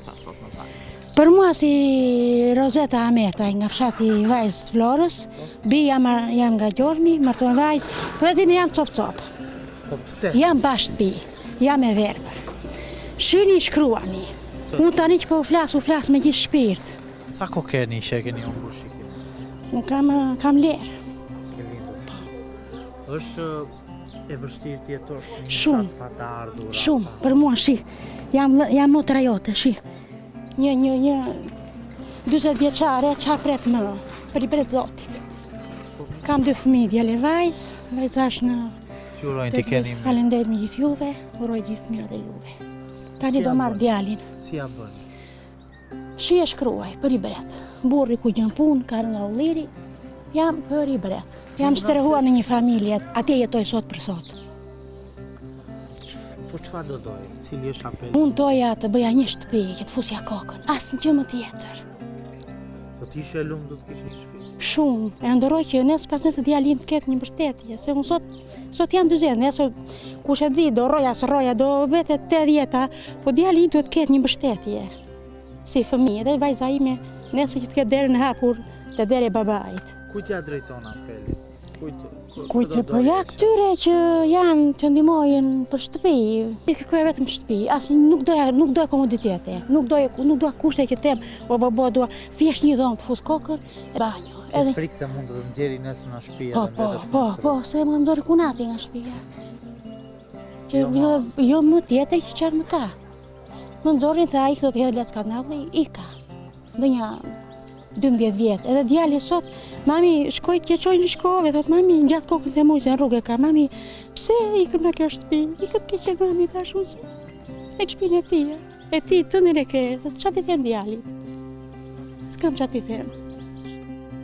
sa sot në vajzë? Për mua si Rozeta Ametaj nga fshati Vajzë të Florës, jam nga Gjormi, martuar vajzë, për edhe jam cop-cop. Po pse? Jam bashkë pi, jam e verbër. Shini shkruani. Unë tani që po flas me gjithë shpirt. Sa ko keni që e keni unë shikë? Unë kam lerë. Ke lindur. Është e vështirë të jetosh një Shumë. fshat pa të ardhur. Shumë, për mua jam motra jote, Një 20 vjeçare çfarë pret më, për i pret Zotit. Kam 2 fëmijë, djalë e vajzë është në... Ju urojnë t'i keni mirë. Faleminderit me gjithë juve, uroj gjithë mirë dhe juve. Tani do marr djalin. Si ja bëni? Shi e shkruaj, për i bret. Burri ku gjën punë, ka nga ulliri, jam për i bret. Jam shtrehuar në një familje, atje jetoj sot për sot. Po çfarë do doj? Cili është apeli? Unë doja të bëja një shtëpi, që të fusja kokën, asnjë gjë më tjetër. Do t'ishe lumë, do t'kishe një shtëpi. Shumë, e ndëroj që pas nëse djalin të ketë një mbështetje, se unë sot jam 40, nesër kush e di, do roja, do vete 80, po djalin duhet të ketë një mbështetje. Si fëmijë, dhe vajza ime, nesër që të ketë derën e hapur te dera e babait. Kujt ja drejton apeli? Kujtë po ja këtyre që janë të ndihmojnë për shtëpi. I kërkoj vetëm shtëpi, nuk doja komoditete, nuk doja kushte që tem, o babo dua thjesht një dhomë të fus kokën e banjo. Ke frikë se mund të nxjerri nesër nga shtëpia dhe mbetesh me Po, se më ndori kunati nga shtëpia. Që jo më tjetër që çfarë më ka. Më ndorin se ai këto të hedhë leckat në avlli, i ka. Dhe një 12 vjetë, edhe djali sot, mami shkoj të qoj në shkollë, thot mami gjatë kokën të mujtë në rrugë ka, mami pse ikëm në kjo shtëpi, ikëm të që mami thash unë që e shpinë e ti të nire ke, se që ti them djalit, s'kam që ti them.